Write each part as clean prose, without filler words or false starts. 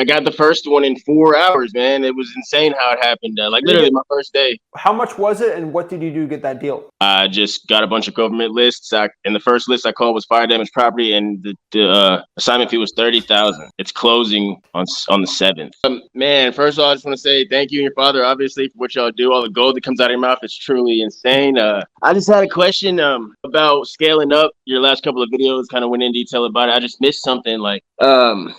I got the first one in 4 hours, man. It was insane how it happened. Like literally my first day. How much was it, and what did you do to get that deal? I just got a bunch of government lists. And the first list I called was fire damage property, and the assignment fee was 30,000. It's closing on the 7th. Man, first of all, I just want to say thank you and your father, obviously, for what y'all do. All the gold that comes out of your mouth is truly insane. I just had a question about scaling up. Your last couple of videos kind of went in detail about it. I just missed something like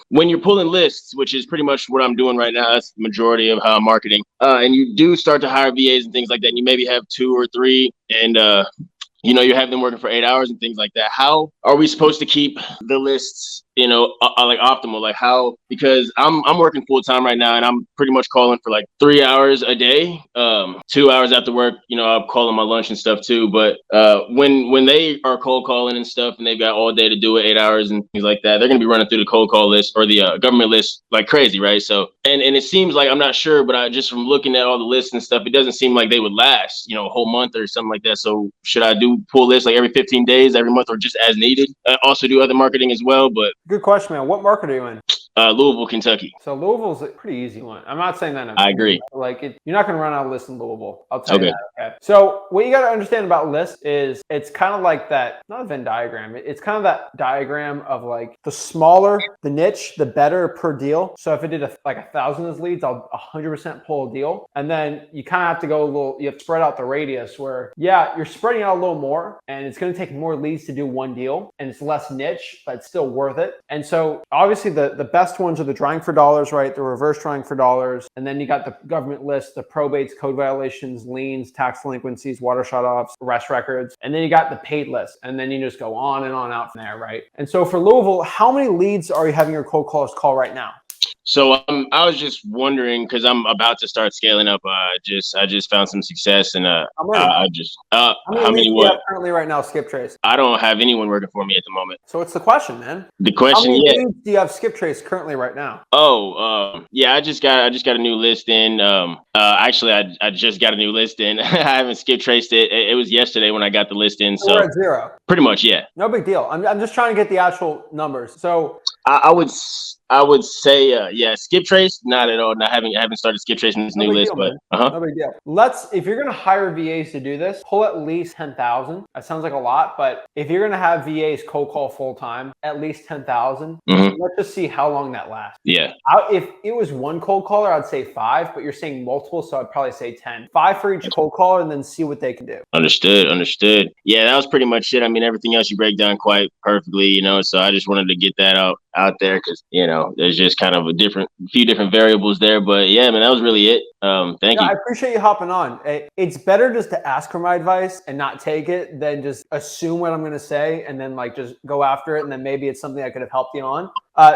when you're pulling lists, which is pretty much what I'm doing right now. That's the majority of how I'm marketing. And you do start to hire VAs and things like that. And you maybe have 2 or 3, and you have them working for 8 hours and things like that. How are we supposed to keep the lists, like optimal? Like how? Because I'm working full time right now, and I'm pretty much calling for like 3 hours a day. 2 hours after work, I'm calling my lunch and stuff too. But when they are cold calling and stuff, and they've got all day to do it, 8 hours and things like that, they're gonna be running through the cold call list or the government list like crazy, right? So and it seems like, I'm not sure, but I just from looking at all the lists and stuff, it doesn't seem like they would last, a whole month or something like that. So should I do pull lists like every 15 days, every month, or just as needed? I also do other marketing as well, but good question, man. What market are you in? Louisville, Kentucky. So Louisville's a pretty easy one. I'm not saying that. I agree. Like you're not going to run out of lists in Louisville. I'll tell you that. Okay. So what you got to understand about lists is it's kind of like that, not a Venn diagram. It's kind of that diagram of like the smaller the niche, the better per deal. So if it did like 1,000 leads, I'll 100% pull a deal. And then you kind of have to go a little, you have to spread out the radius where, yeah, you're spreading out a little more and it's going to take more leads to do one deal and it's less niche, but it's still worth it. And so obviously the best ones are the drawing for dollars, right? The reverse drawing for dollars. And then you got the government list, the probates, code violations, liens, tax delinquencies, water shut-offs, arrest records. And then you got the paid list. And then you just go on and on out from there, right? And so for Louisville, how many leads are you having your cold callers call right now? So I was just wondering, because I'm about to start scaling up. I just found some success, and how many what? Currently right now, Skip Trace. I don't have anyone working for me at the moment. So what's the question, man? The question, how many leads do you have Skip Trace currently right now? Yeah, I just got a new list in. Actually, I just got a new list in. I haven't Skip Traced it. It was yesterday when I got the list in. So we're at 0. Pretty much, yeah. No big deal. I'm just trying to get the actual numbers. So I would say, yeah, Skip Trace, not at all. I haven't started Skip Tracing this new list, but no big deal. If you're gonna hire VAs to do this, pull at least 10,000. That sounds like a lot, but if you're gonna have VAs cold call full time, at least 10,000. Let's just see how long that lasts. Yeah. If it was one cold caller, I'd say 5, but you're saying multiple, so I'd probably say 10. 5 for each cold caller, and then see what they can do. Understood. Yeah, that was pretty much it. I mean, everything else you break down quite perfectly, so I just wanted to get that out there because there's just kind of few different variables there. But yeah, man, that was really it. Thank you. I appreciate you hopping on. It's better just to ask for my advice and not take it than just assume what I'm going to say and then like just go after it, and then maybe it's something I could have helped you on.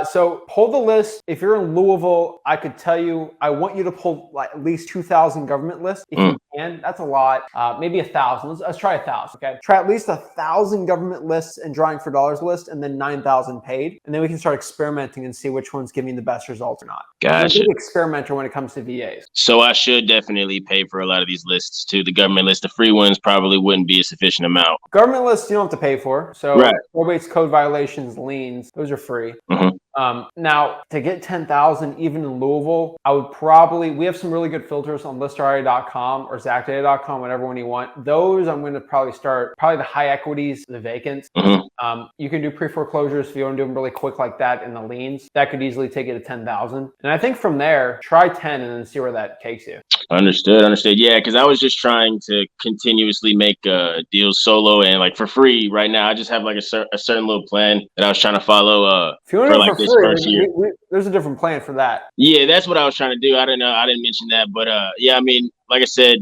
So pull the list. If you're in Louisville, I could tell you, I want you to pull like at least 2,000 government lists. If you can, that's a lot. Maybe 1,000. Let's try 1,000. Okay. Try at least 1,000 government lists and drawing for dollars list, and then 9,000 paid. And then we can start experimenting and see which one's giving the best results or not. Gotcha. I'm a big experimenter when it comes to VAs. So I should definitely pay for a lot of these lists too. The government list, the free ones probably wouldn't be a sufficient amount. Government lists you don't have to pay for. So probates, code violations, liens, those are free. Now, to get 10,000, even in Louisville, we have some really good filters on listaria.com or zachdata.com, whatever one you want. Those I'm going to probably start, the high equities, the vacants. You can do pre-foreclosures if you want to do them really quick like that, in the liens. That could easily take you to 10,000. And I think from there, try 10 and then see where that takes you. Understood. Yeah, because I was just trying to continuously make deals solo and like for free right now. I just have like a certain little plan that I was trying to follow if you want to for like this first year. There's a different plan for that. Yeah, that's what I was trying to do. I don't know. I didn't mention that, but yeah, I mean, like I said,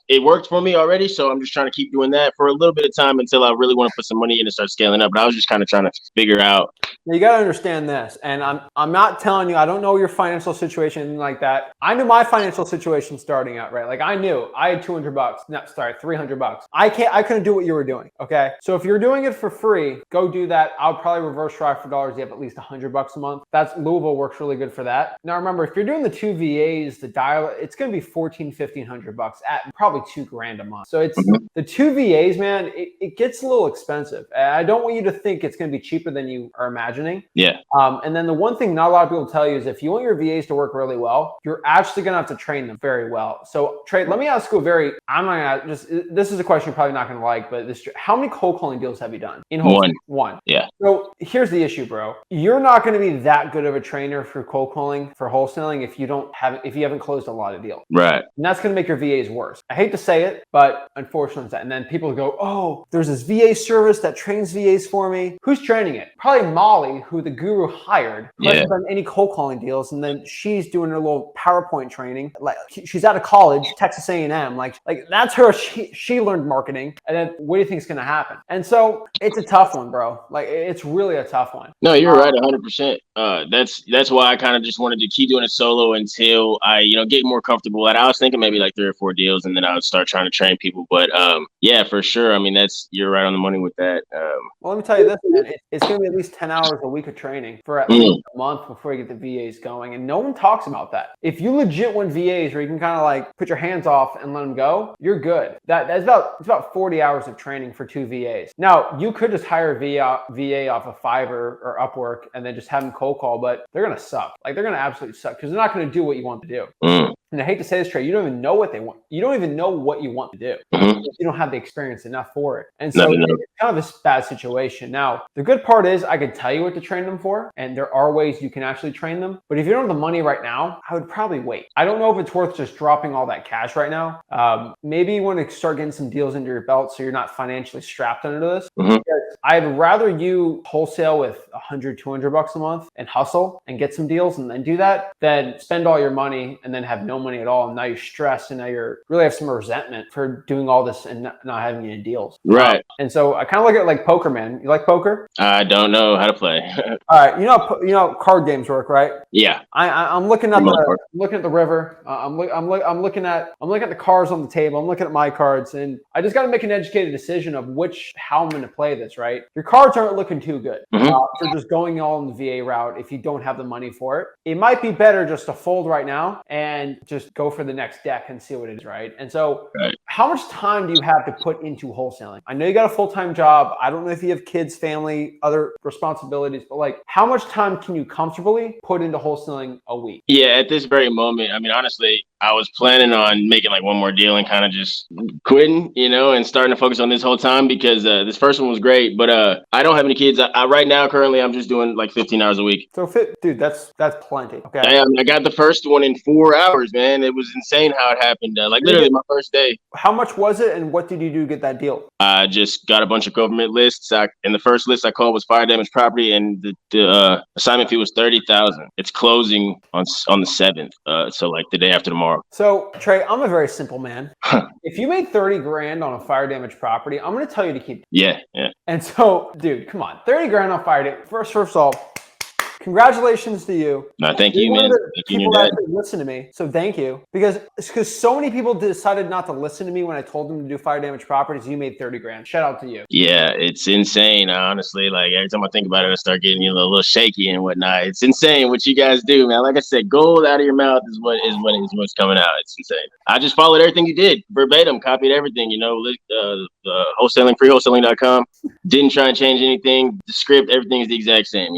it worked for me already. So I'm just trying to keep doing that for a little bit of time until I really want to put some money in and start scaling up. But I was just kind of trying to figure out. Now you got to understand this. And I'm not telling you, I don't know your financial situation like that. I knew my financial situation starting out, right? Like I knew I had $300. I couldn't do what you were doing. Okay. So if you're doing it for free, go do that. I'll probably reverse drive for dollars. You have at least $100 a month. That's Louisville works really good for that. Now remember, if you're doing the 2 VAs, the dial, it's going to be $1,400, $1,500. $1,500 at probably $2,000 a month. So it's Mhm. the two VAs, man. It gets a little expensive. I don't want you to think it's going to be cheaper than you are imagining. Yeah. And then the one thing not a lot of people tell you is if you want your VAs to work really well, you're actually going to have to train them very well. So Traye, let me ask you this is a question you're probably not going to like, but how many cold calling deals have you done in wholesale? One. Yeah. So here's the issue, bro. You're not going to be that good of a trainer for cold calling, for wholesaling, if you haven't closed a lot of deals. Right. And that's going to make your VAs worse. I hate to say it, but unfortunately it's that. And then people go, oh, there's this VA service that trains VAs for me. Who's training it? Probably Molly, who the guru hired, who hasn't done any cold calling deals. And then she's doing her little PowerPoint training. Like she's out of college, Texas A&M. Like that's her. She learned marketing. And then what do you think is going to happen? And so it's a tough one, bro. Like it's really a tough one. No, you're right, 100%. That's why I kind of just wanted to keep doing it solo until I, get more comfortable. And I was thinking maybe like 3 or 4 deals, and then I would start trying to train people. But yeah, for sure. I mean, you're right on the money with that. Well, let me tell you this, man. It's going to be at least 10 hours a week of training for at least a month before you get the VAs going. And no one talks about that. If you legit want VAs where you can kind of like put your hands off and let them go, you're good. It's about 40 hours of training for 2 VAs. Now, you could just hire a VA off of Fiverr or Upwork and then just have them cold call, but they're going to suck. Like they're going to absolutely suck because they're not going to do what you want to do. And I hate to say this, Traye, you don't even know what they want. You don't even know what you want to do. You don't have the experience enough for it. And so it's kind of a bad situation. Now, the good part is I could tell you what to train them for, and there are ways you can actually train them. But if you don't have the money right now, I would probably wait. I don't know if it's worth just dropping all that cash right now. Maybe you want to start getting some deals into your belt so you're not financially strapped under this. I'd rather you wholesale with $100, $200 a month and hustle and get some deals and then do that than spend all your money and then have no money at all. And now you're stressed and now you're really have some resentment for doing all this and not having any deals. Right. And so I kind of look at it like poker, man. You like poker? I don't know how to play. All right. You know how card games work, right? Yeah. I'm looking at the river. I'm looking at the cards on the table. I'm looking at my cards, and I just got to make an educated decision of how I'm going to play this. Right? Your cards aren't looking too good. For just going all in the VA route, if you don't have the money for it, it might be better just to fold right now and just go for the next deck and see what it is. Right? And so, how much time do you have to put into wholesaling? I know you got a full-time job. I don't know if you have kids, family, other responsibilities, but like, how much time can you comfortably put into wholesaling a week? Yeah, at this very moment, I mean, honestly, I was planning on making like one more deal and kind of just quitting, and starting to focus on this whole time because this first one was great, but I don't have any kids. I right now, currently, I'm just doing like 15 hours a week. So, dude, that's plenty. Okay. I got the first one in 4 hours, man. It was insane how it happened. Like literally my first day. How much was it, and what did you do to get that deal? I just got a bunch of government lists. And the first list I called was fire damage property, and the assignment fee was $30,000. It's closing on the 7th, so like the day after tomorrow. So Traye, I'm a very simple man. If you made 30 grand on a fire damage property, I'm going to tell you to keep it. Yeah. And so, dude, come on, 30 grand on fire damage. First of all, congratulations to you. No, thank you, man. Thank you, people that listen to me. So thank you. Because so many people decided not to listen to me when I told them to do fire damage properties. You made 30 grand. Shout out to you. Yeah, it's insane. Honestly, like every time I think about it, I start getting a little shaky and whatnot. It's insane what you guys do, man. Like I said, gold out of your mouth is what's coming out. It's insane. I just followed everything you did verbatim, copied everything. Wholesaling, freewholesaling.com. Didn't try and change anything. The script, everything is the exact same.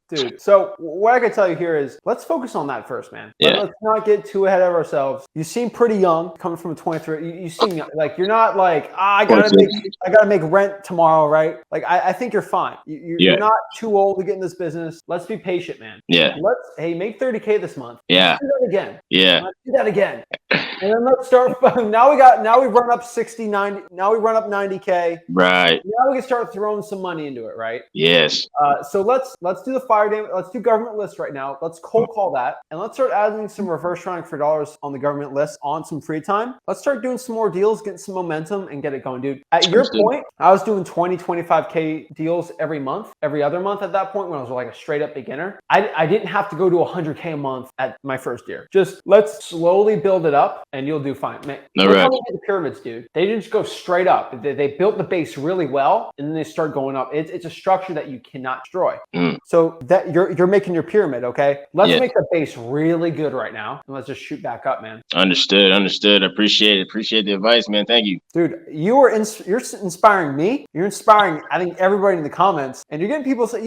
Dude, so what I can tell you here is let's focus on that first, man. Yeah. Let's not get too ahead of ourselves. You seem pretty young, coming from a 23. You seem like you're not like I gotta make rent tomorrow, right? Like I think you're fine. You're not too old to get in this business. Let's be patient, man. Yeah. Make 30K this month. Yeah. Let's do that again. Yeah. Let's do that again. And then let's start. Now we run up 60, 90. Now we run up 90K. Right. Now we can start throwing some money into it, right? Yes. So let's do the fire damage. Let's do government list right now. Let's cold call that, and let's start adding some reverse rounding for dollars on the government list on some free time. Let's start doing some more deals, getting some momentum, and get it going, dude. At your point, I was doing 20, 25K deals every other month at that point when I was like a straight up beginner. I didn't have to go to 100K a month at my first year. Just let's slowly build it up, and you'll do fine. Man, look how they did the pyramids, dude. They didn't just go straight up. They built the base really well, and then they start going up. It's a structure that you cannot destroy. So that you're making your pyramid, okay? Let's Yeah. make the base really good right now, and let's just shoot back up, man. Understood. I appreciate it. Appreciate the advice, man. Thank you. Dude, you're inspiring me. You're inspiring, I think, everybody in the comments, and you're getting people say,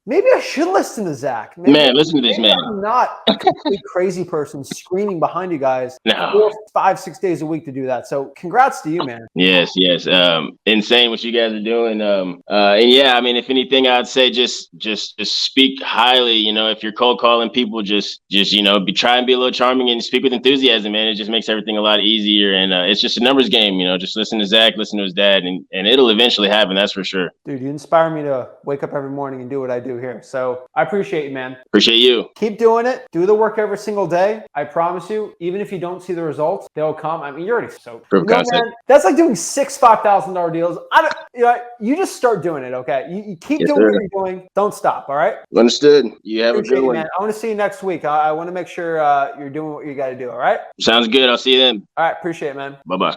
maybe I should listen to Zach. Man, listen to this, man. I'm not a complete crazy person screaming behind you guys No. 4, 5, 6 days a week to do that. So congrats to you, man. Yes. Insane what you guys are doing. And yeah, I mean, if anything, I'd say just speak highly. You know, if you're cold calling people, just try and be a little charming and speak with enthusiasm, man. It just makes everything a lot easier. And it's just a numbers game. You know, just listen to Zach, listen to his dad, and it'll eventually happen. That's for sure. Dude, you inspire me to wake up every morning and do what I do here. So I appreciate you, man. Appreciate you. Keep doing it. Do the work every single day. I promise you, even if you don't see the results, they'll come. I mean, you're already soaked. Man, that's like doing 6 $5,000 deals. You just start doing it, okay? You keep doing what you're doing. Don't stop, all right? Understood. You have a good one. Man. I want to see you next week. I want to make sure you're doing what you got to do, all right? Sounds good. I'll see you then. All right. Appreciate it, man. Bye-bye.